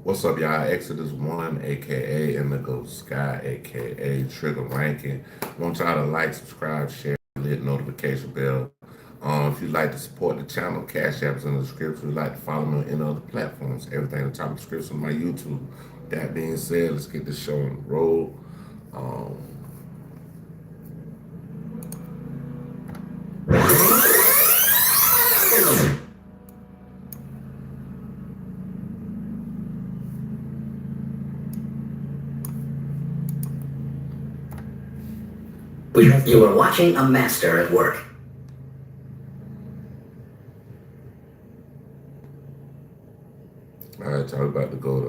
What's up, y'all? Exodus One, aka Indigo Sky, aka Trigger Ranking. Want y'all to like, subscribe, share, hit notification bell. If you'd like to support the channel, Cash App is in the description. If you'd like to follow me on any other platforms, everything in the top of the description on my YouTube. That being said, let's get this show on the road. Um, You are watching a master at work. all right, y'all about to go to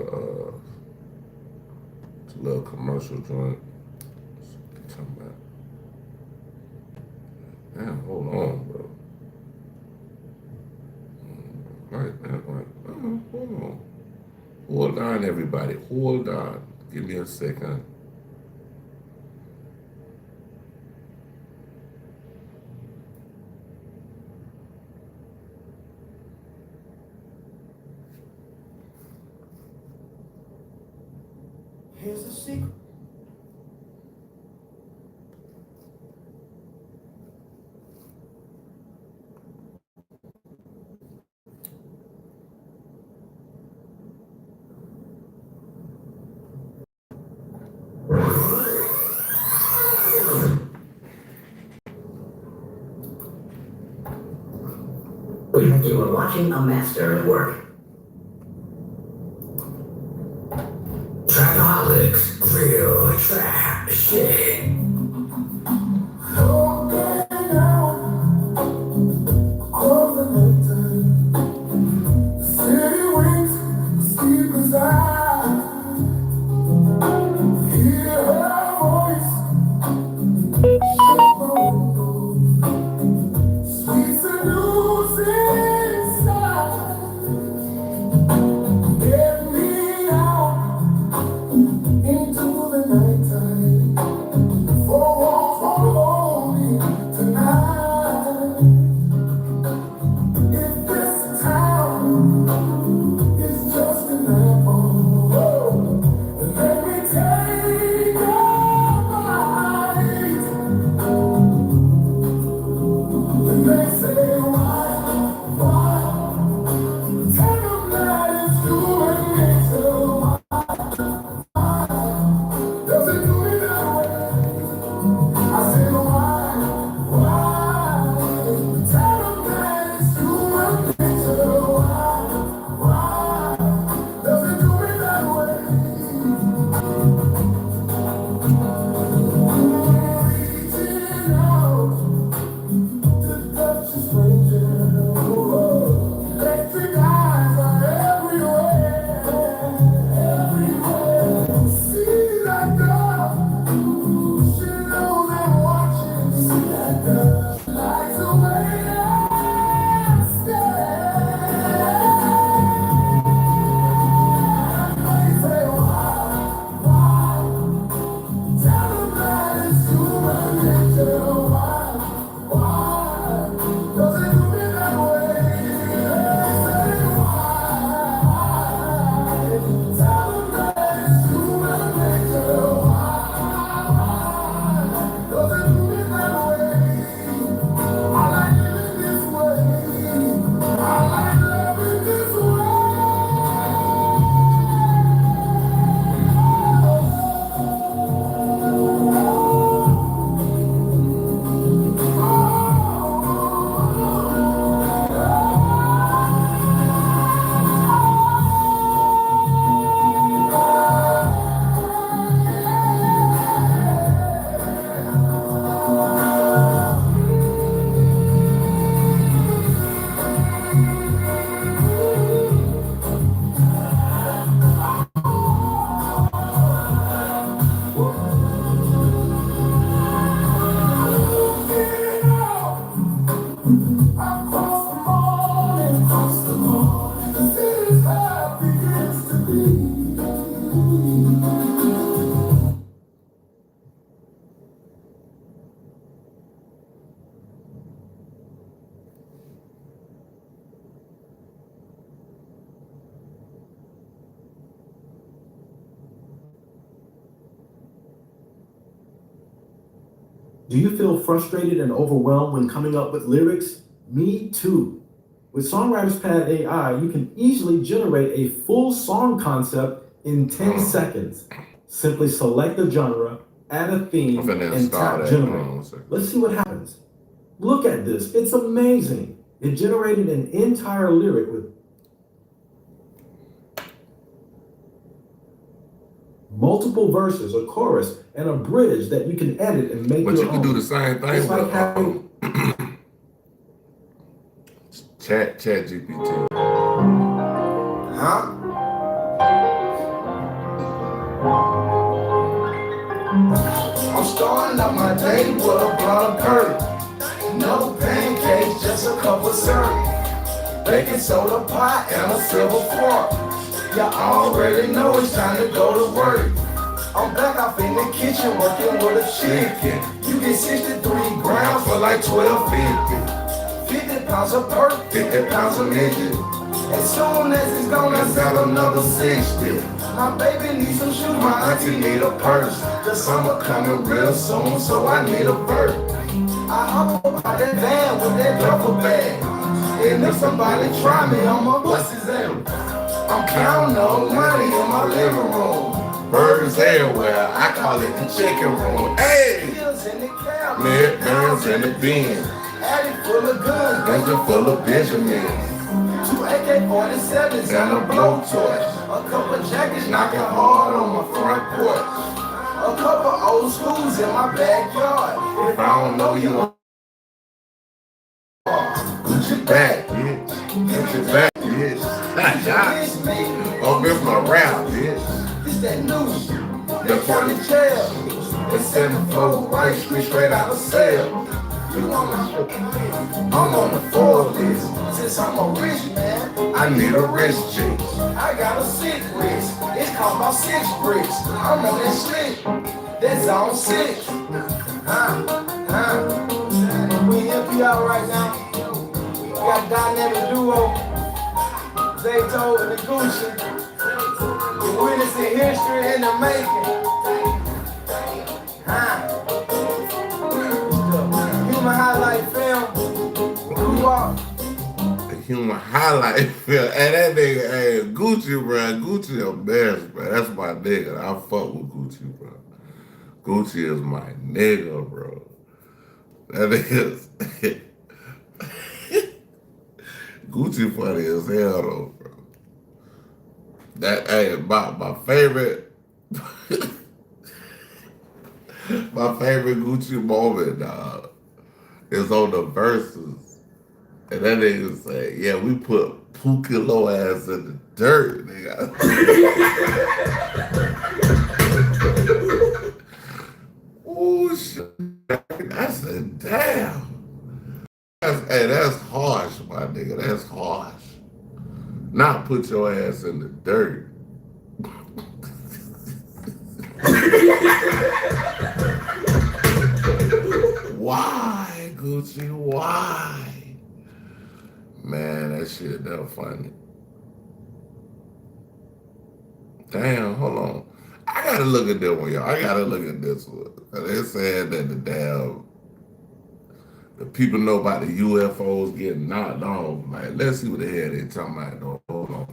a little commercial joint. Talking about, damn, hold on, bro. Right, man, hold on. Hold on, everybody. Hold on. Give me a second. Here's the secret. You are watching a master at work. Trapaholics, real trap shit. Into the nighttime. Do you feel frustrated and overwhelmed when coming up with lyrics? Me too. With Songwriters Pad AI, you can easily generate a full song concept in 10 seconds. Simply select a genre, add a theme, and tap generate. Let's see what happens. Look at this, it's amazing. It generated an entire lyric with multiple verses, a chorus, and a bridge that you can edit and make But your you can own. do the same thing It's like with having Chat GPT. Huh? I'm starting up my day with a blunt of curry. No pancakes, just a cup of syrup. Baking soda pot and a silver fork. You already know it's time to go to work. I'm back off in the kitchen working with a chicken. You get 63 grams for like $12.50. 50 pounds of perk, 50 pounds of midget. As soon as it's gone, I got another 60. My baby needs some shoes, my auntie need a purse. The summer coming real soon, so I need a vert. I hop up out that van with that duffel bag. And if somebody try me, I'ma bust his ass. I'm counting on money in my living room. Birds everywhere, I call it the chicken room. Hey! Pills in the cabinet, Midburns in the bin. attic full of guns, Guns full of Benjamins. 2 AK-47s and a blowtorch. A couple jackets knocking hard on my front porch. A couple old schools in my backyard. If I don't know you, Gucci back, bitch. Gucci back, bitch. It's me, Oh, this my rap, bitch. it's that news. The county jail. It's 74 White Street, straight out of cell. You on I'm on the 4 list. Since I'm a rich man, I need a rich chick. I got a 6 wrist. It's called my 6 bricks. I'm on that slick. That's on 6. We help you out right now. We got dynamic duo. Zayto and the Gucci. The witnessing history in the making. Human highlight film. Who you are? The human highlight film. Hey, that nigga, hey, Gucci, bro. Gucci a mess, bro. That's my nigga. I fuck with Gucci, bro. Gucci is my nigga, bro. That is Gucci funny as hell though, bro. That hey, my favorite my favorite Gucci moment, dog, is on the verses. And that nigga say, yeah, we put Pukilo ass in the dirt, nigga. Oh shit. I said, damn. That's harsh, my nigga. That's harsh. Not put your ass in the dirt. Why, Gucci? Why? Man, that shit that funny. Damn, hold on. I gotta look at this one, y'all. I gotta look at this one. They said that the people know about the UFOs getting knocked off. Like, let's see what the hell they talking about though. Hold on.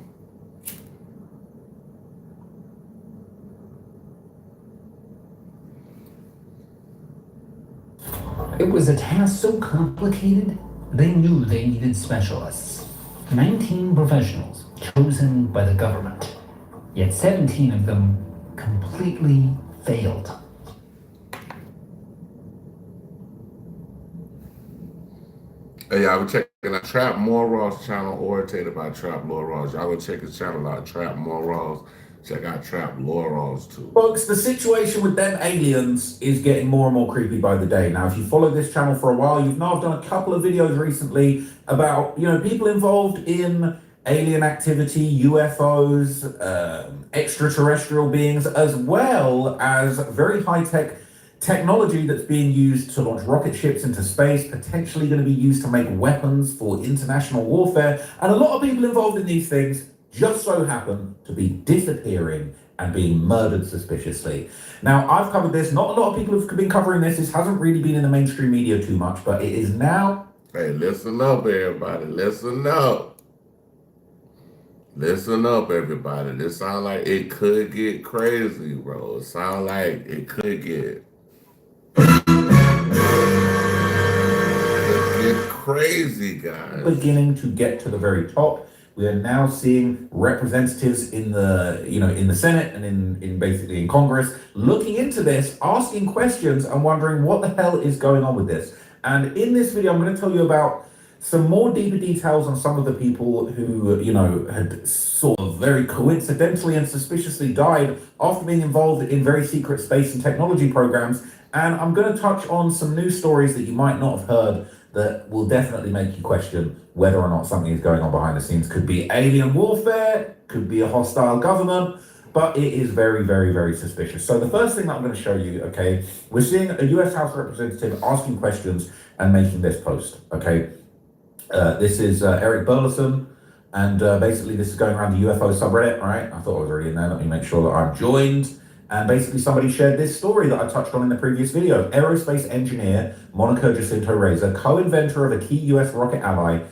It was a task so complicated, they knew they needed specialists. 19 professionals chosen by the government. Yet 17 of them completely failed. Hey, y'all been checking out Trap Morals channel, orientated by Trap Morals. Y'all go check his channel out, Trap Morals. Check out Trap Morals too. Folks, the situation with them aliens is getting more and more creepy by the day. Now, if you follow this channel for a while, you've know I've done a couple of videos recently about, people involved in alien activity, UFOs, extraterrestrial beings, as well as very high-tech technology that's being used to launch rocket ships into space, potentially going to be used to make weapons for international warfare. And a lot of people involved in these things just so happen to be disappearing and being murdered suspiciously. Now, I've covered this. Not a lot of people have been covering this. This hasn't really been in the mainstream media too much, but it is now. Hey, listen up, everybody. Listen up. Listen up, everybody. This sound like it could get crazy, bro. It sound like it could get crazy, guys. Beginning to get to the very top. We are now seeing representatives in the, in the Senate and in basically in Congress looking into this, asking questions and wondering what the hell is going on with this. And in this video, I'm going to tell you about some more deeper details on some of the people who, had sort of very coincidentally and suspiciously died after being involved in very secret space and technology programs. And I'm going to touch on some news stories that you might not have heard that will definitely make you question whether or not something is going on behind the scenes. Could be alien warfare, could be a hostile government, but it is very, very, very suspicious. So the first thing that I'm going to show you, okay, we're seeing a US House representative asking questions and making this post, okay? This is Eric Burleson, and basically this is going around the UFO subreddit, all right? I thought I was already in there. Let me make sure that I'm joined. And basically somebody shared this story that I touched on in the previous video. Aerospace engineer Monica Jacinto Reza, co-inventor of a key US rocket alloy,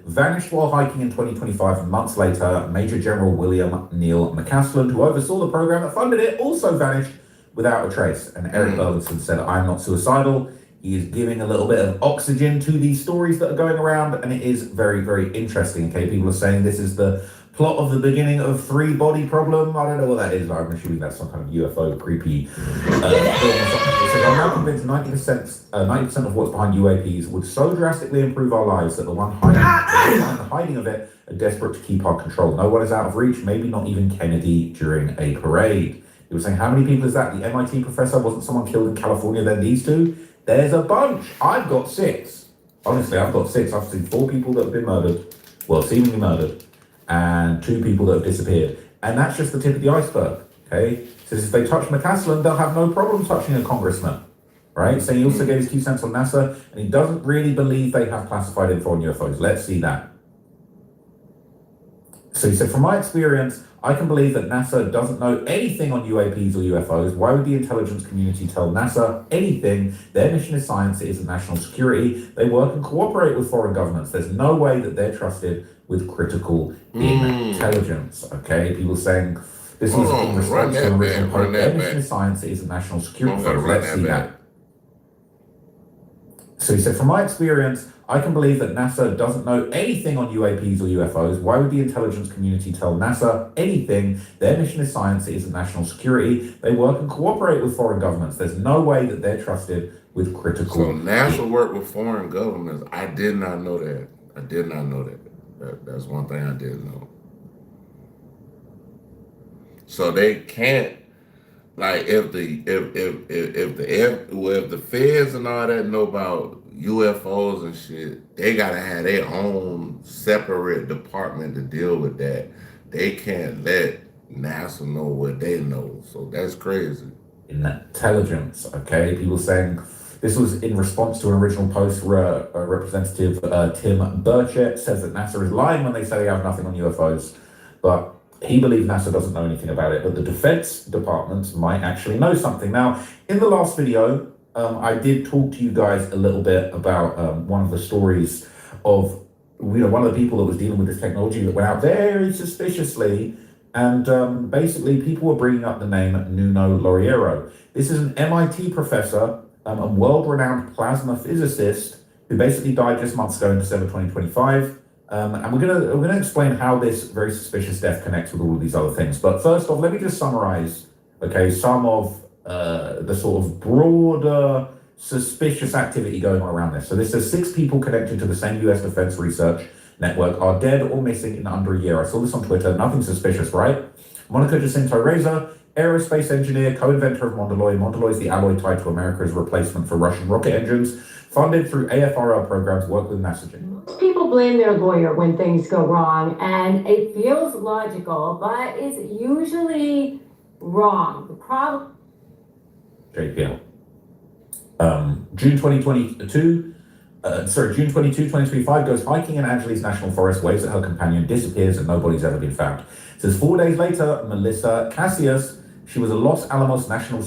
vanished while hiking in 2025. And months later, Major General William Neil McCaslin, who oversaw the program that funded it, also vanished without a trace. And Eric Burleson said, "I'm not suicidal." He is giving a little bit of oxygen to these stories that are going around, and it is very, very interesting. Okay, people are saying this is the plot of the beginning of three-body problem. I don't know what that is, but I'm assuming that's some kind of UFO creepy film or something. It says, "I'm now convinced 90% of what's behind UAPs would so drastically improve our lives that the one hiding of it are desperate to keep our control. No one is out of reach, maybe not even Kennedy during a parade." He was saying, how many people is that? The MIT professor? Wasn't someone killed in California then these two? There's a bunch. I've got 6. Honestly, I've got 6. I've seen 4 people that have been murdered, well, seemingly murdered, and 2 people that have disappeared. And that's just the tip of the iceberg, okay? Says if they touch McCaslin, they'll have no problem touching a congressman, right? So he also gave his 2 cents on NASA, and he doesn't really believe they have classified info on UFOs. Let's see that. So he said, from my experience, I can believe that NASA doesn't know anything on UAPs or UFOs. Why would the intelligence community tell NASA anything? Their mission is science, it isn't national security. They work and cooperate with foreign governments. There's no way that they're trusted with critical intelligence. Okay, people saying this is in response to an original post. Their mission is science, it isn't national security. Let's see that. So he said, from my experience, I can believe that NASA doesn't know anything on UAPs or UFOs. Why would the intelligence community tell NASA anything? Their mission is science, it isn't national security. They work and cooperate with foreign governments. There's no way that they're trusted with critical... So NASA work with foreign governments. I did not know that. I did not know that. That's one thing I didn't know. So they can't, like, if the feds and all that know about UFOs and shit, they gotta have their own separate department to deal with that. They can't let NASA know what they know. So that's crazy. Intelligence, okay? People saying this was in response to an original post where Representative Tim Burchett says that NASA is lying when they say they have nothing on UFOs, but he believes NASA doesn't know anything about it, but the Defense Department might actually know something. Now, in the last video, I did talk to you guys a little bit about one of the stories of, one of the people that was dealing with this technology that went out very suspiciously, and basically people were bringing up the name Nuno Lauriero. This is an MIT professor, a world-renowned plasma physicist who basically died just months ago in December 2025. And we're gonna explain how this very suspicious death connects with all of these other things. But first off, let me just summarize, okay, some of the sort of broader suspicious activity going on around this. So this says 6 people connected to the same US Defense Research Network are dead or missing in under a year. I saw this on Twitter. Nothing suspicious, right? Monica Jacinto Reza, aerospace engineer, co-inventor of Mondelloy. Mondelloy is the alloy tied to America's replacement for Russian rocket engines. Funded through AFRL programs, work with messaging. People blame their lawyer when things go wrong, and it feels logical, but it's usually wrong. The problem... JPL. June 2022, June 22, 2025, goes hiking in Angeles National Forest, waves at her companion, disappears, and nobody's ever been found. It says 4 days later, Melissa Cassius, she was a Los Alamos National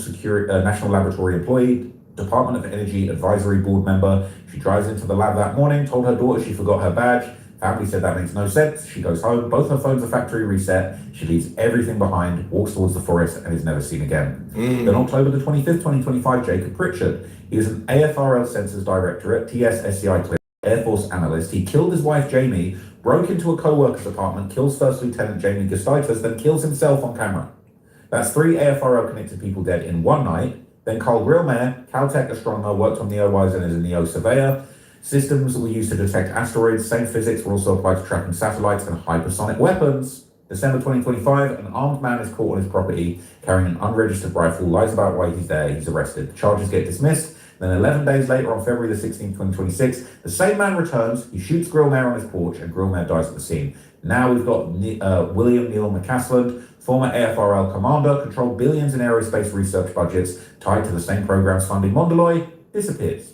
Laboratory employee, Department of Energy Advisory Board member. She drives into the lab that morning, told her daughter she forgot her badge. Family said that makes no sense. She goes home, both her phones are factory reset. She leaves everything behind, walks towards the forest, and is never seen again. Then October the 25th, 2025, Jacob Pritchard. He is an AFRL Sensors Directorate, TS-SCI cleared Air Force analyst. He killed his wife, Jamie, broke into a co-worker's apartment, kills First Lieutenant Jamie Gustitis, then kills himself on camera. That's 3 AFRL connected people dead in one night. Then Carl Grillmare, Caltech astronomer, worked on NEO-WISE and is a NEO surveyor. Systems were used to detect asteroids. Same physics were also applied to tracking satellites and hypersonic weapons. December 2025, an armed man is caught on his property carrying an unregistered rifle, lies about why he's there, he's arrested. The charges get dismissed. Then 11 days later, on February the 16th, 2026, the same man returns, he shoots Grillmare on his porch, and Grillmare dies at the scene. Now we've got William Neal McCasland, former AFRL commander, controlled billions in aerospace research budgets tied to the same programs funding Mondaloy, disappears.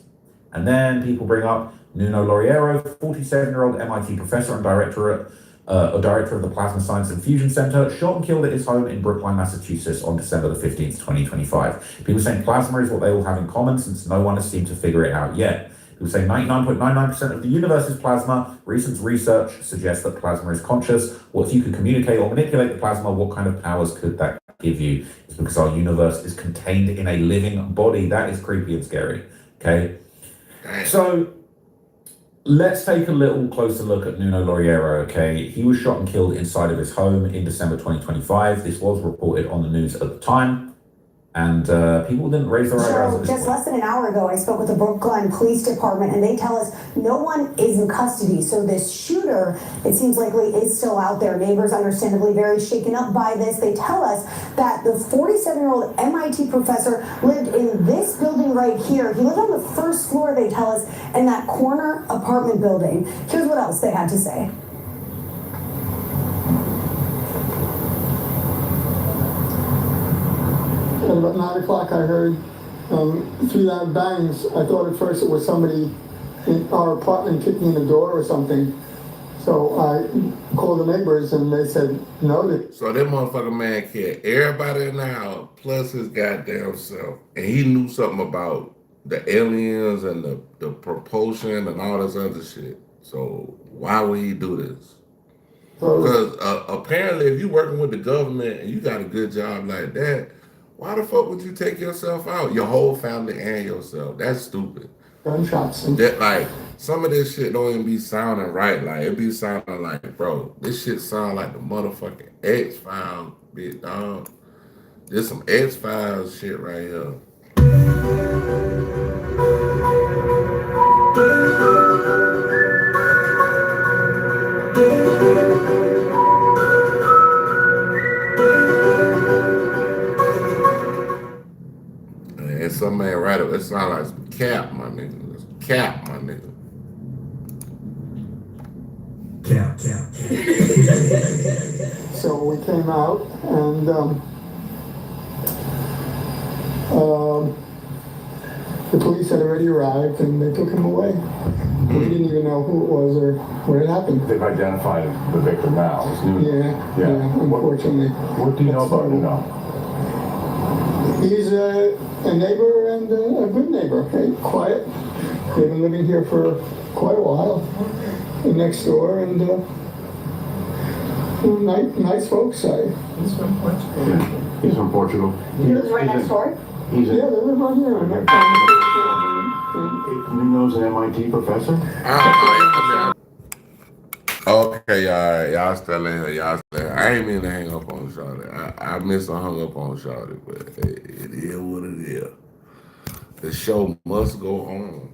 And then people bring up Nuno Lauriero, 47-year-old MIT professor and director of the Plasma Science and Fusion Center, shot and killed at his home in Brookline, Massachusetts on December the 15th, 2025. People saying plasma is what they all have in common since no one has seemed to figure it out yet. People say 99.99% of the universe is plasma. Recent research suggests that plasma is conscious. What if you could communicate or manipulate the plasma? What kind of powers could that give you? It's because our universe is contained in a living body. That is creepy and scary, okay? So let's take a little closer look at Nuno Lauriero, okay? He was shot and killed inside of his home in December 2025. This was reported on the news at the time, and people didn't raise their eyebrows at this just point. less than an hour ago, I spoke with the Brookline Police Department, and they tell us no one is in custody. So this shooter, it seems likely, is still out there. Neighbors, understandably very shaken up by this. They tell us that the 47-year-old MIT professor lived in this building right here. He lived on the first floor, they tell us, in that corner apartment building. Here's what else they had to say. At about 9 o'clock, I heard 3 loud bangs. I thought at first it was somebody in our apartment kicking in the door or something. So I called the neighbors and they said, no. So that motherfucker man killed everybody in the house plus his goddamn self. And he knew something about the aliens and the propulsion and all this other shit. So why would he do this? Because apparently if you're working with the government and you got a good job like that, why the fuck would you take yourself out? Your whole family and yourself. That's stupid. Gunshots. That, like, some of this shit don't even be sounding right. Like, it be sounding like, bro, this shit sound like the motherfucking X-Files, bitch, dog. There's some X-Files shit right here. And some man right up, it sound like some cap, my nigga. It's cap, my nigga. Cap. So we came out and the police had already arrived and they took him away. We didn't even know who it was or where it happened. They've identified the victim now. Yeah, unfortunately. What do you know about him now? He's a neighbor and a good neighbor, okay? Quiet. They've been living here for quite a while. Next door, and nice folks. He's from Portugal. He lives right next door? Yeah, they live right here. Nuno's an MIT professor? Okay, y'all still in here. Y'all still in here. I ain't mean to hang up on Shawty. I missed and hung up on Shawty, but it is what it is. The show must go on.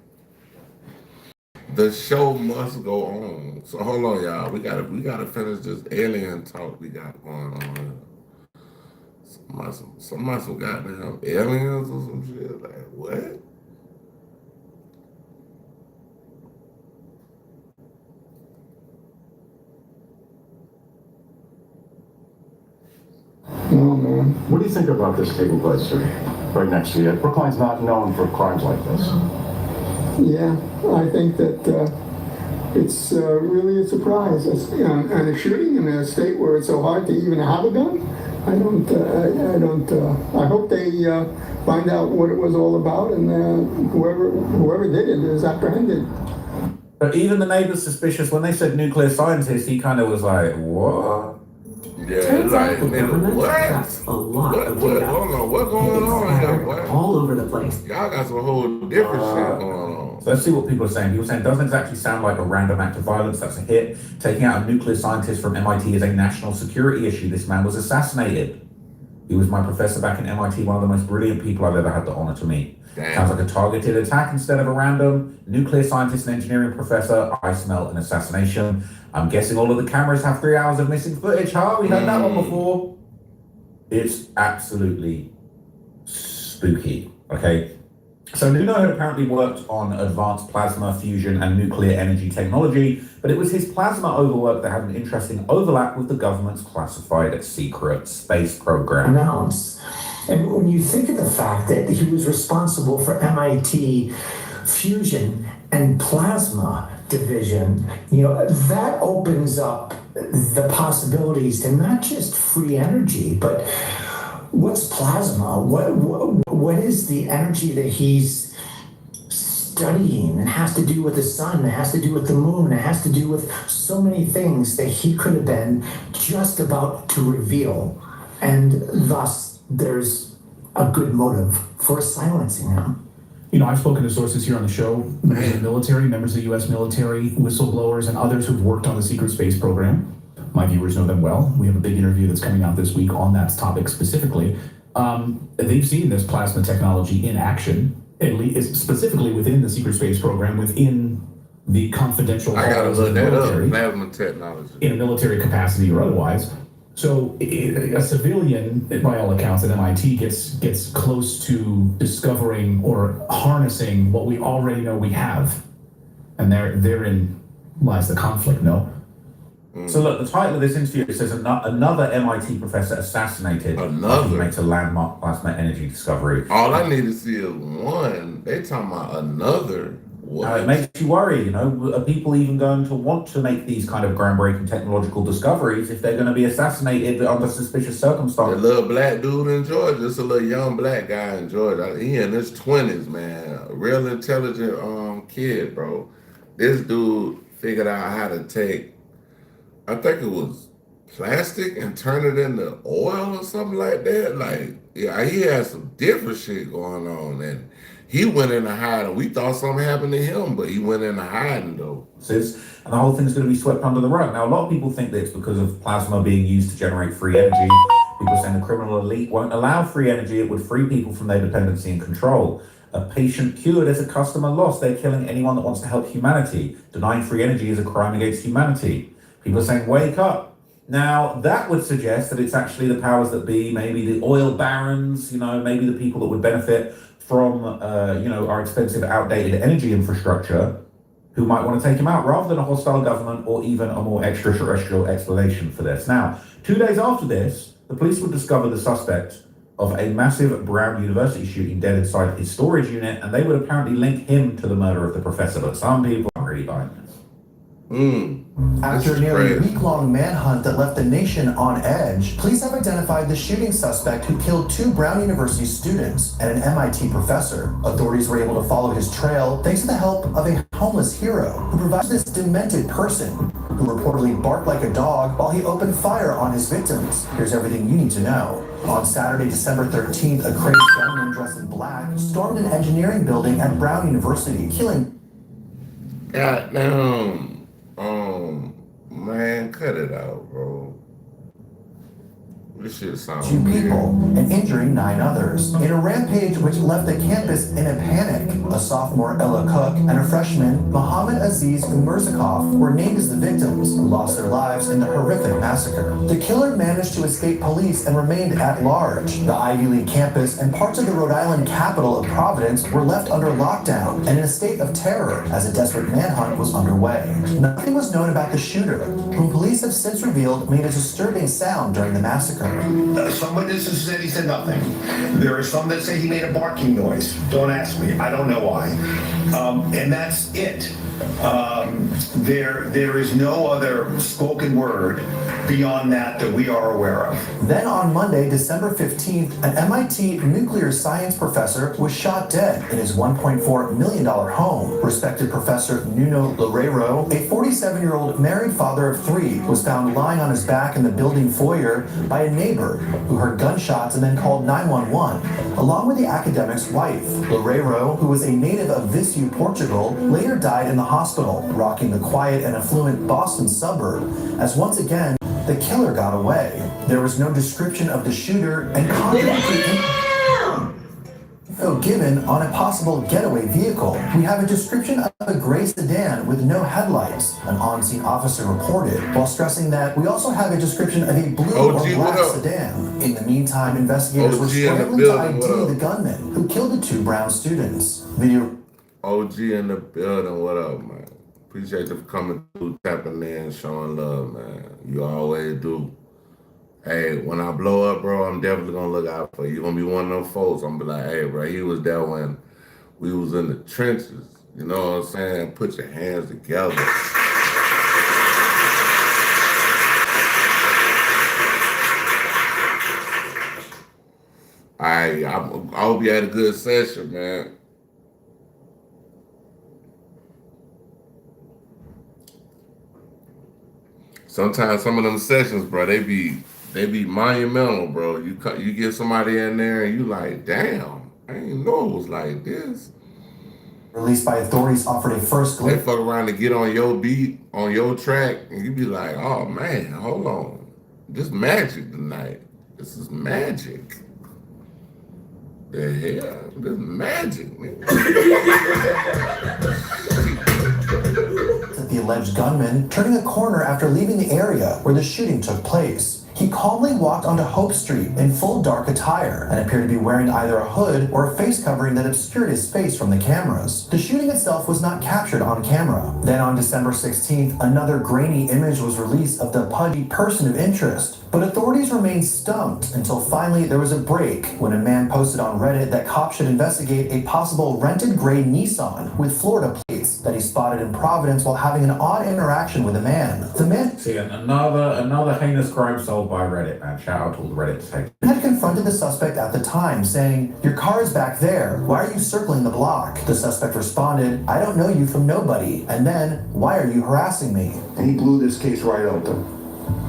The show must go on. So hold on, y'all. We gotta finish this alien talk we got going on here. Some goddamn aliens or some shit. Like what? Oh man. What do you think about this taking place right next to you? Brookline's not known for crimes like this. Yeah, I think that it's really a surprise. And a shooting in a state where it's so hard to even have a gun. I hope they find out what it was all about, and whoever did it is apprehended. But even the neighbor's suspicious. When they said nuclear scientist, he kind of was like, what? Yeah, like, nigga, what? That's a lot of data. Hold on, what's going on here, boy? All over the place. Y'all got some whole different shit going on. So let's see what people are saying. People are saying, doesn't exactly sound like a random act of violence. That's a hit. Taking out a nuclear scientist from MIT is a national security issue. This man was assassinated. He was my professor back in MIT, one of the most brilliant people I've ever had the honor to meet. Damn. Sounds like a targeted attack instead of a random. Nuclear scientist and engineering professor. I smell an assassination. I'm guessing all of the cameras have 3 hours of missing footage, huh? We heard that one before. It's absolutely spooky, okay? So Nuno had apparently worked on advanced plasma fusion and nuclear energy technology, but it was his plasma overwork that had an interesting overlap with the government's classified secret space program. Announce. And when you think of the fact that he was responsible for MIT fusion and plasma division, that opens up the possibilities to not just free energy, but what's plasma? What is the energy that he's studying? It has to do with the sun, it has to do with the moon, it has to do with so many things that he could have been just about to reveal. And thus, there's a good motive for silencing him. I've spoken to sources here on the show, members of the military, members of the U.S. military, whistleblowers, and others who've worked on the secret space program. My viewers know them well. We have a big interview that's coming out this week on that topic specifically. They've seen this plasma technology in action, at least specifically within the secret space program, within the confidential I gotta halls of look the that military, up. Plasma technology. in a military capacity or otherwise. So a civilian, by all accounts, at MIT gets close to discovering or harnessing what we already know we have, and therein lies the conflict. No. So look, the title of this interview, it says another MIT professor assassinated. Another? He makes a landmark plasma energy discovery. All I need to see is one. They talking about another. What? It makes you worry, are people even going to want to make these kind of groundbreaking technological discoveries if they're going to be assassinated under suspicious A circumstances? little black dude in Georgia, just a little young black guy in Georgia. He in his 20s, man. A real intelligent kid, bro. This dude figured out how to take, I think it was plastic, and turn it into oil or something like that. Like, yeah, he had some different shit going on, and he went into hiding. We thought something happened to him, but he went into hiding, though. And the whole thing's going to be swept under the rug. Now, a lot of people think that it's because of plasma being used to generate free energy. People saying the criminal elite won't allow free energy. It would free people from their dependency and control. A patient cured is a customer lost. They're killing anyone that wants to help humanity. Denying free energy is a crime against humanity. People are saying, wake up. Now, that would suggest that it's actually the powers that be, maybe the oil barons, maybe the people that would benefit from, our expensive, outdated energy infrastructure, who might want to take him out, rather than a hostile government or even a more extraterrestrial explanation for this. Now, 2 days after this, the police would discover the suspect of a massive Brown University shooting dead inside his storage unit, and they would apparently link him to the murder of the professor, but some people aren't really buying this. After nearly a week-long manhunt that left the nation on edge, police have identified the shooting suspect who killed 2 Brown University students and an MIT professor. Authorities were able to follow his trail thanks to the help of a homeless hero who provides this demented person who reportedly barked like a dog while he opened fire on his victims. Here's everything you need to know. On Saturday, December 13th, a crazed gunman dressed in black stormed an engineering building at Brown University, killing... Goddamn. Man, cut it out, bro. This shit sounds 2 weird. people and injuring 9 others. In a rampage which left the campus in a panic, a sophomore Ella Cook and a freshman Mohammed Aziz Umerzakov were named as the victims who lost their lives in the horrific massacre. The killer managed to escape police and remained at large. The Ivy League campus and parts of the Rhode Island capital of Providence were left under lockdown and in a state of terror as a desperate manhunt was underway. Nothing was known about the shooter, whom police have since revealed made a disturbing sound during the massacre. Some witnesses said he said nothing. There are some that say he made a barking noise. Don't ask me. I don't know why. And that's it. There is no other spoken word beyond that we are aware of. Then on Monday, December 15th, an MIT nuclear science professor was shot dead in his $1.4 million home. Respected Professor Nuno Loureiro, a 47-year-old married father of 3, was found lying on his back in the building foyer by a neighbor who heard gunshots and then called 911, along with the academic's wife. Loureiro, who was a native of Viseu, Portugal, later died in the hospital, rocking the quiet and affluent Boston suburb, as once again, the killer got away. There was no description of the shooter and contradictory info given on a possible getaway vehicle. We have a description of a gray sedan with no headlights, an on-scene officer reported, while stressing that we also have a description of a blue or black sedan. In the meantime, investigators were scrambling to ID the gunman who killed the 2 brown students. Video OG in the building, what up, man? Appreciate you for coming through, tapping in, showing love, man. You always do. Hey, when I blow up, bro, I'm definitely gonna look out for you. You're gonna be one of them folks. I'm gonna be like, hey, bro, he was there when we was in the trenches. You know what I'm saying? Put your hands together. I hope you had a good session, man. Sometimes some of them sessions, bro, they be monumental, bro. You get somebody in there and you like, damn, I didn't know it was like this. Released by authorities offered a first They fuck around to get on your beat, on your track, and you be like, oh man, hold on. This magic tonight. This is magic. The hell? This magic, man. The alleged gunman turning a corner after leaving the area where the shooting took place. He calmly walked onto Hope Street in full dark attire and appeared to be wearing either a hood or a face covering that obscured his face from the cameras. The shooting itself was not captured on camera. Then on December 16th, another grainy image was released of the pudgy person of interest. But authorities remained stumped until finally there was a break when a man posted on Reddit that cops should investigate a possible rented gray Nissan with Florida plates that he spotted in Providence while having an odd interaction with a man. The man See, another heinous crime solved by Reddit, man. Shout out to all the Reddit takes. had confronted the suspect at the time, saying, "Your car is back there. Why are you circling the block?" The suspect responded, "I don't know you from nobody." And then, "Why are you harassing me?" And he blew this case right open.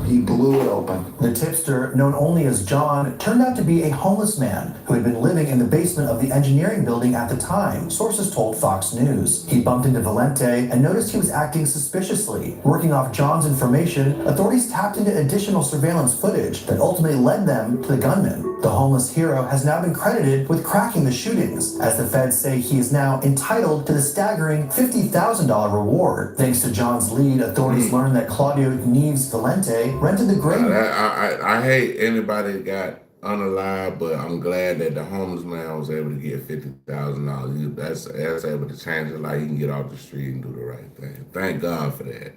He blew it open. The tipster, known only as John, turned out to be a homeless man who had been living in the basement of the engineering building at the time, sources told Fox News. He bumped into Valente and noticed he was acting suspiciously. Working off John's information, authorities tapped into additional surveillance footage that ultimately led them to the gunman. The homeless hero has now been credited with cracking the shootings, as the feds say he is now entitled to the staggering $50,000 reward. Thanks to John's lead, authorities learned that Claudio Neves Valente rented the gray. I hate anybody that got unalive, but I'm glad that the homeless man was able to get $50,000. That's able to change his life. He can get off the street and do the right thing. Thank God for that.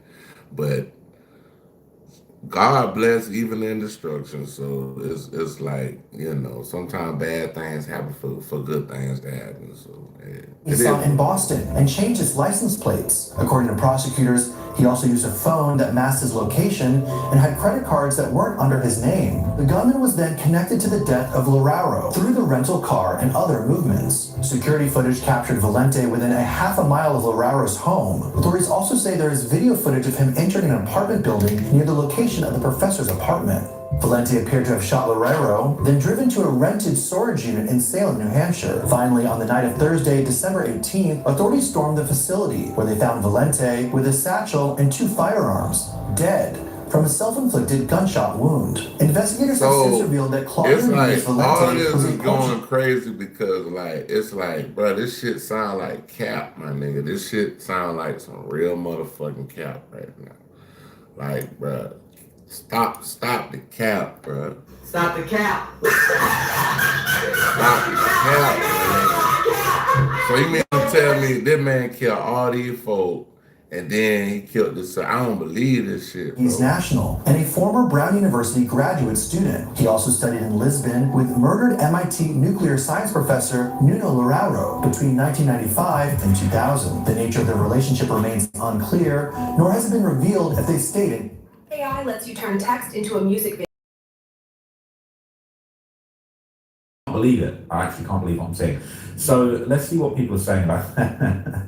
But God bless even in destruction. So it's like, you know, sometimes bad things happen for good things to happen. So He saw in Boston and changed his license plates. According to prosecutors, he also used a phone that masked his location and had credit cards that weren't under his name. The gunman was then connected to the death of Loureiro through the rental car and other movements. Security footage captured Valente within a half a mile of Loureiro's home. Authorities also say there is video footage of him entering an apartment building near the location of the professor's apartment. Valente appeared to have shot Loureiro, then driven to a rented storage unit in Salem, New Hampshire. Finally, on the night of Thursday, December 18th, authorities stormed the facility, where they found Valente with a satchel and 2 firearms, dead from a self-inflicted gunshot wound. Investigators have since revealed that Claudio Neves Valente all this was is a going crazy because it's like, bro, this shit sound like cap, my nigga. This shit sound like some real motherfucking cap right now. Like, bro. Stop the cap, bro. Stop the cap. Stop the cap, man. So you mean to tell me this man killed all these folk and then he killed this. I don't believe this shit, bro. He's national and a former Brown University graduate student. He also studied in Lisbon with murdered MIT nuclear science professor Nuno Loureiro between 1995 and 2000. The nature of their relationship remains unclear, nor has it been revealed if they stated. AI lets you turn text into a music video. I can't believe it. I actually can't believe what I'm saying. So let's see what people are saying about that.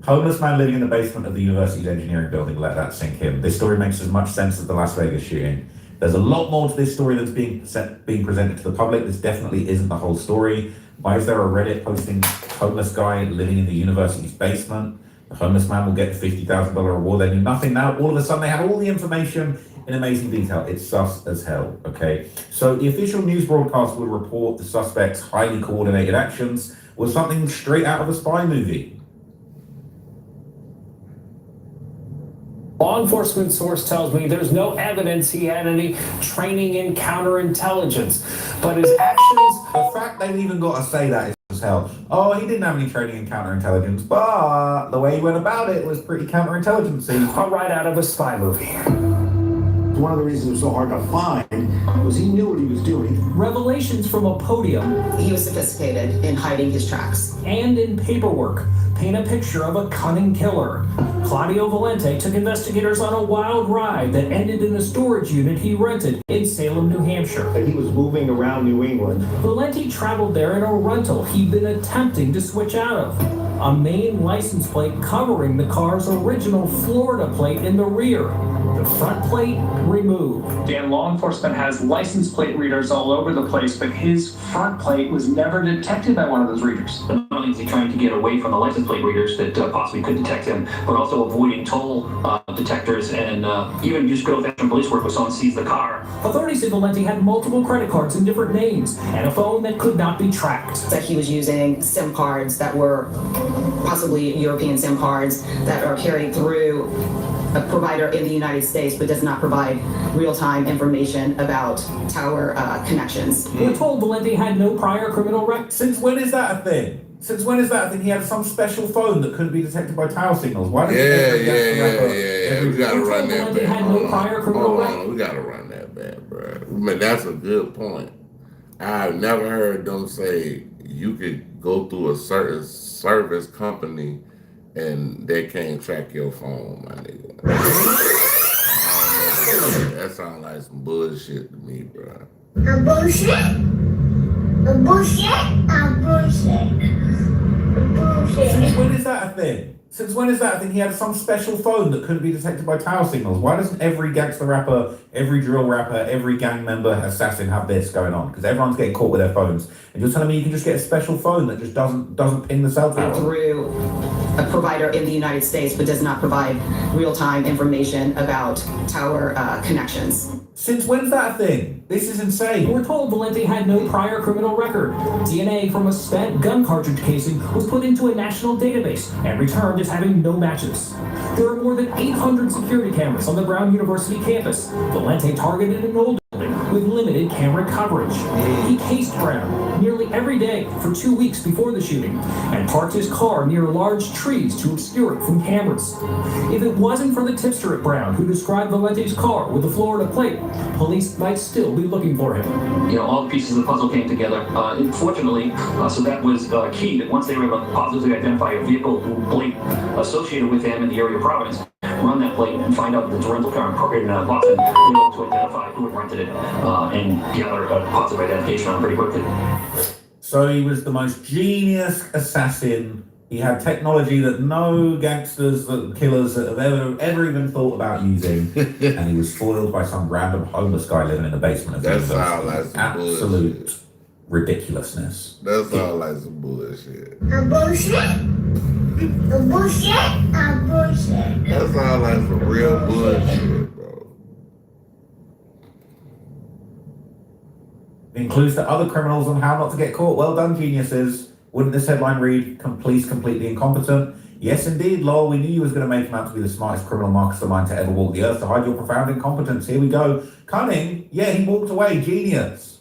Homeless man living in the basement of the university's engineering building. Let that sink in. This story makes as much sense as the Las Vegas shooting. There's a lot more to this story that's being presented to the public. This definitely isn't the whole story. Why is there a Reddit posting homeless guy living in the university's basement? The homeless man will get the $50,000 reward. They knew nothing. Now all of a sudden they have all the information in amazing detail. It's sus as hell, okay? So the official news broadcast would report the suspect's highly coordinated actions was something straight out of a spy movie. Law enforcement source tells me there's no evidence he had any training in counterintelligence, but his actions... The fact they've even got to say that is as hell. Oh, he didn't have any training in counterintelligence, but the way he went about it was pretty counterintelligence-y. Right out of a spy movie. One of the reasons it was so hard to find was he knew what he was doing. Revelations from a podium. He was sophisticated in hiding his tracks. And in paperwork paint a picture of a cunning killer. Claudio Valente took investigators on a wild ride that ended in a storage unit he rented in Salem, New Hampshire. He was moving around New England. Valente traveled there in a rental he'd been attempting to switch out of. A main license plate covering the car's original Florida plate in the rear. The front plate removed. Dan, law enforcement has license plate readers all over the place, but his front plate was never detected by one of those readers. Not only is he trying to get away from the license plate readers that possibly could detect him, but also avoiding toll detectors and even just go with police work when someone sees the car. Authorities say Valente had multiple credit cards in different names and a phone that could not be tracked. That he was using SIM cards that were possibly European SIM cards that are carried through a provider in the United States but does not provide real-time information about tower connections. We're told Valente had no prior criminal record. Since when is that a thing? Since when is that a thing? He had some special phone that couldn't be detected by tower signals. Why does Yeah. We gotta run that back. Had no prior criminal record. We gotta run that back, bro. I mean, that's a good point. I've never heard them say you could go through a certain service company and they can't track your phone, my nigga. That sounds like some bullshit to me, bro. A bullshit? A bullshit? A bullshit? Since when is that a thing? Since when is that a thing? He had some special phone that couldn't be detected by tower signals. Why doesn't every gangster rapper, every drill rapper, every gang member assassin have this going on? Because everyone's getting caught with their phones. And you're telling me you can just get a special phone that just doesn't ping the cell tower? Through a provider in the United States but does not provide real-time information about tower connections. Since when's that a thing? This is insane. We're told Valente had no prior criminal record. DNA from a spent gun cartridge casing was put into a national database and returned as having no matches. There are more than 800 security cameras on the Brown University campus. Valente targeted an old building with limited camera coverage. He cased Brown nearly every day for 2 weeks before the shooting and parked his car near large trees to obscure it from cameras. If it wasn't for the tipster at Brown who described Valente's car with the Florida plate, police might still be looking for him. You know, all the pieces of the puzzle came together. Fortunately, so that was key, that once they were able to positively identify a vehicle plate associated with him in the area of Providence, run that plate and find out that it's a rental car in Boston, they were able to identify who had rented it and gather a positive identification on it pretty quickly. So he was the most genius assassin. He had technology that no gangsters, killers have ever even thought about using, and he was foiled by some random homeless guy living in the basement of the university. Like some absolute bullshit. Ridiculousness. That's all like some bullshit. A bullshit? A bullshit? A bullshit? That's all like some real bullshit, bro. It includes the other criminals on how not to get caught. Well done, geniuses. Wouldn't this headline read, "Police completely incompetent"? Yes, indeed, lol. We knew you was going to make him out to be the smartest criminal mastermind to ever walk the earth to hide your profound incompetence. Here we go. Cunning? Yeah, he walked away. Genius.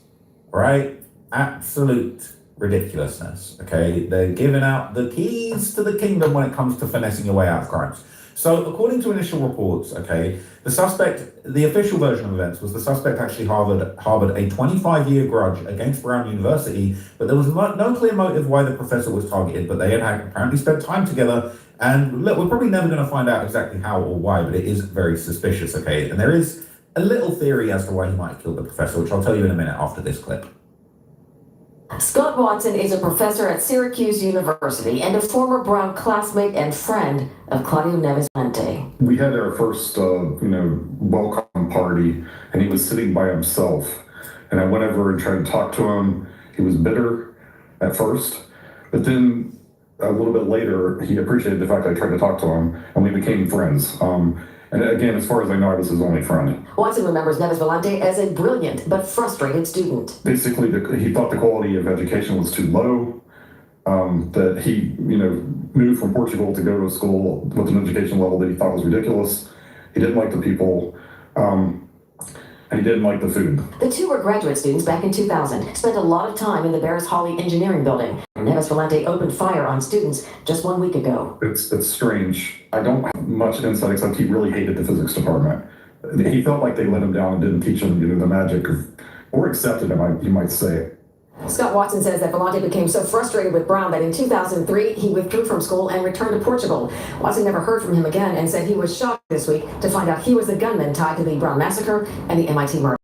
Right? Absolute ridiculousness. Okay? They're giving out the keys to the kingdom when it comes to finessing your way out of crimes. So, according to initial reports, okay, the official version of events was the suspect actually harbored a 25-year grudge against Brown University, but there was no clear motive why the professor was targeted, but they had apparently spent time together. And look, we're probably never going to find out exactly how or why, but it is very suspicious, okay? And there is a little theory as to why he might have killed the professor, which I'll tell you in a minute after this clip. Scott Watson is a professor at Syracuse University and a former Brown classmate and friend of Claudio Neves Valente. We had our first, welcome party, and he was sitting by himself. And I went over and tried to talk to him. He was bitter at first, but then a little bit later, he appreciated the fact that I tried to talk to him, and we became friends. And again, as far as I know, I was his only friend. Watson remembers Neves Valente as a brilliant but frustrated student. Basically, he thought the quality of education was too low, that he, moved from Portugal to go to a school with an education level that he thought was ridiculous. He didn't like the people, and he didn't like the food. The two were graduate students back in 2000, spent a lot of time in the Barris Hawley Engineering Building. Neves Valente opened fire on students just 1 week ago. It's strange. I don't have much insight except he really hated the physics department. He felt like they let him down and didn't teach him, the magic or accepted him, you might say. Scott Watson says that Valente became so frustrated with Brown that in 2003 he withdrew from school and returned to Portugal. Watson never heard from him again and said he was shocked this week to find out he was the gunman tied to the Brown massacre and the MIT murder.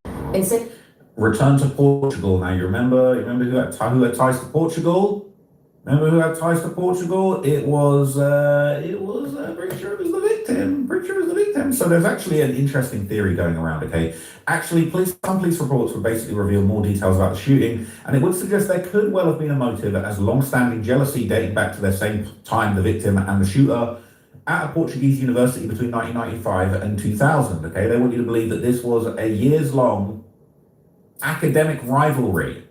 Return to Portugal. Now, you remember who had ties to Portugal? Remember who had ties to Portugal? It was pretty sure it was the victim. So there's actually an interesting theory going around, okay? Actually, some police reports would basically reveal more details about the shooting, and it would suggest there could well have been a motive as long-standing jealousy dating back to the same time the victim and the shooter at a Portuguese university between 1995 and 2000, okay? They want you to believe that this was a years-long academic rivalry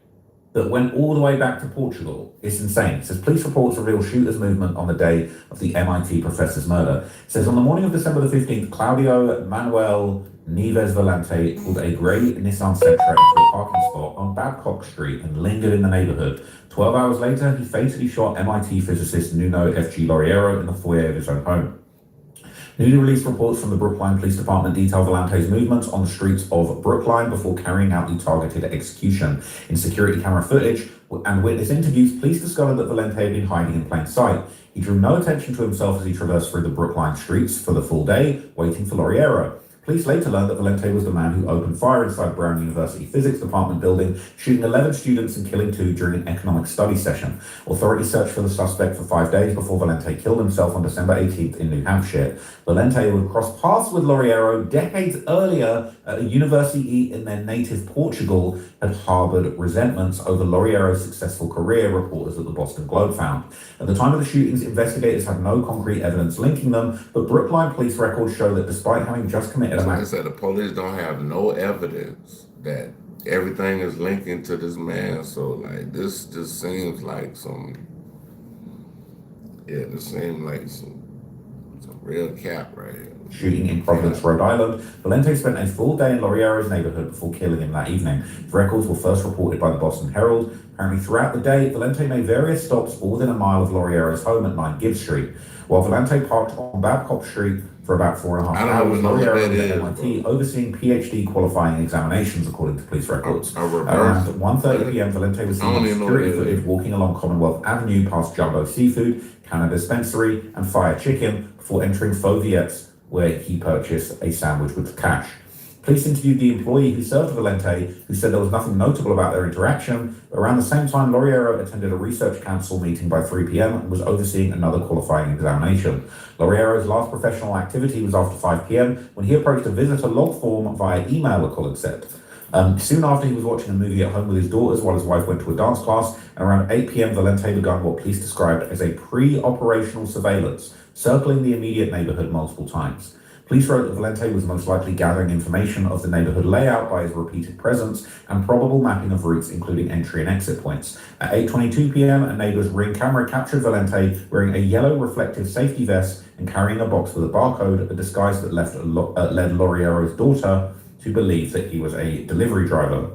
that went all the way back to Portugal. It's insane. It says police reports reveal shooters' movement on the day of the MIT professor's murder. It says on the morning of December the 15th, Claudio Manuel Neves Valente pulled a grey Nissan Sentra into a parking spot on Babcock Street and lingered in the neighborhood. 12 hours later, he fatally shot MIT physicist Nuno F.G. Laureiro in the foyer of his own home. Newly released reports from the Brookline Police Department detail Valente's movements on the streets of Brookline before carrying out the targeted execution. In security camera footage and witness interviews, police discovered that Valente had been hiding in plain sight. He drew no attention to himself as he traversed through the Brookline streets for the full day, waiting for Laureiro. Police later learned that Valente was the man who opened fire inside Brown University Physics Department building, shooting 11 students and killing 2 during an economic study session. Authorities searched for the suspect for 5 days before Valente killed himself on December 18th in New Hampshire. Valente would cross paths with Laureiro decades earlier at a university in their native Portugal, had harbored resentments over Laureiro's successful career, reporters at the Boston Globe found. At the time of the shootings, investigators had no concrete evidence linking them, but Brookline police records show that despite having just committed like I said, the police don't have no evidence that everything is linking to this man. So like this just seems like some real cap right here. Shooting in Providence, Rhode Island. Valente spent a full day in Laureiro's neighborhood before killing him that evening. The records were first reported by the Boston Herald. Apparently throughout the day, Valente made various stops all within a mile of Laureiro's home at 9 Gibbs Street. While Valente parked on Babcock Street for about 4.5 hours, Laureiro was at MIT overseeing PhD qualifying examinations, according to police records. Around 1:30 p.m., Valente was seen on security footage walking along Commonwealth Avenue past Jumbo Seafood, Canada Dispensary, and Fire Chicken before entering Fauvierte's, where he purchased a sandwich with cash. Police interviewed the employee who served Valente, who said there was nothing notable about their interaction. Around the same time, Laureiro attended a research council meeting by 3 p.m. and was overseeing another qualifying examination. Laureiro's last professional activity was after 5 p.m. when he approached a visitor log form via email, a colleague said. Soon after, he was watching a movie at home with his daughters while his wife went to a dance class, and around 8 p.m. Valente began what police described as a pre-operational surveillance, circling the immediate neighborhood multiple times. Police wrote that Valente was most likely gathering information of the neighborhood layout by his repeated presence and probable mapping of routes, including entry and exit points. At 8:22 p.m., a neighbor's Ring camera captured Valente wearing a yellow reflective safety vest and carrying a box with a barcode, a disguise that led Laureiro's daughter to believe that he was a delivery driver.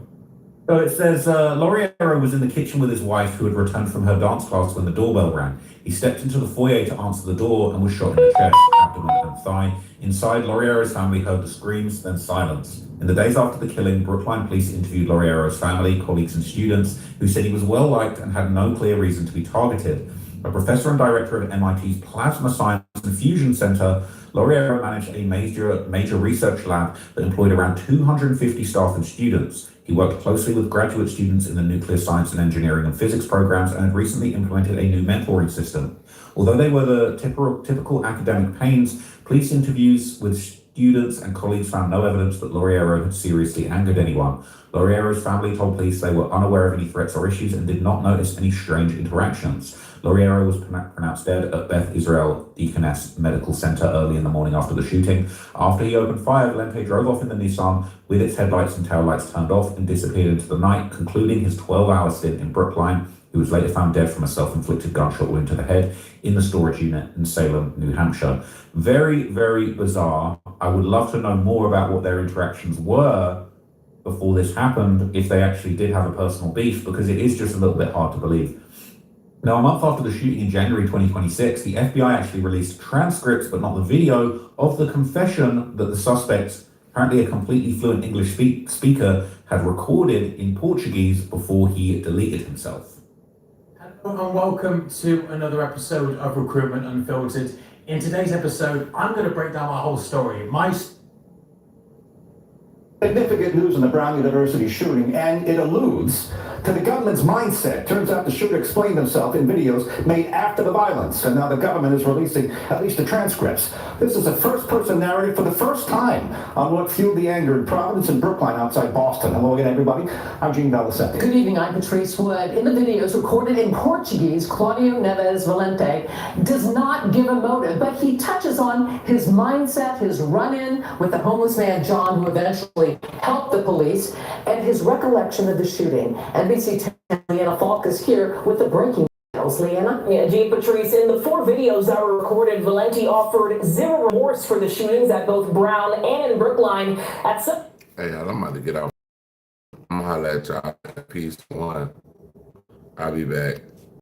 So it says Laureiro was in the kitchen with his wife, who had returned from her dance class when the doorbell rang. He stepped into the foyer to answer the door and was shot in the chest, abdomen, and thigh. Inside, Laureiro's family heard the screams, then silence. In the days after the killing, Brookline police interviewed Laureiro's family, colleagues, and students, who said he was well liked and had no clear reason to be targeted. A professor and director at MIT's Plasma Science and Fusion Center, Laureiro managed a major research lab that employed around 250 staff and students. He worked closely with graduate students in the nuclear science and engineering and physics programs and had recently implemented a new mentoring system. Although they were the typical academic pains, police interviews with students and colleagues found no evidence that Laureiro had seriously angered anyone. Laureiro's family told police they were unaware of any threats or issues and did not notice any strange interactions. Laureiro was pronounced dead at Beth Israel Deaconess Medical Center early in the morning after the shooting. After he opened fire, Valente drove off in the Nissan with its headlights and tail lights turned off and disappeared into the night, concluding his 12-hour stint in Brookline. He was later found dead from a self-inflicted gunshot wound to the head in the storage unit in Salem, New Hampshire. Very, very bizarre. I would love to know more about what their interactions were before this happened, if they actually did have a personal beef, because it is just a little bit hard to believe. Now, a month after the shooting in January 2026, the FBI actually released transcripts, but not the video, of the confession that the suspect, apparently a completely fluent English speaker, had recorded in Portuguese before he deleted himself. Hello and welcome to another episode of Recruitment Unfiltered. In today's episode, I'm going to break down my whole story. Significant news in the Brown University shooting, and it alludes to the government's mindset. Turns out the shooter explained himself in videos made after the violence, and now the government is releasing at least the transcripts. This is a first-person narrative for the first time on what fueled the anger in Providence and Brookline outside Boston. Hello again, everybody. I'm Gene Belicetti. Good evening, I'm Patrice Wood. In the videos recorded in Portuguese, Claudio Neves Valente does not give a motive, but he touches on his mindset, his run-in with the homeless man John, who eventually helped the police, and his recollection of the shooting. NBC 10's Leanna Falk is here with the breaking details. Leanna? Yeah, Jean Patrice, in the 4 videos that were recorded, Valente offered zero remorse for the shootings at both Brown and in Brookline. Hey, y'all, I'm about to get out. I'm gonna holler at y'all. Peace. One. I'll be back.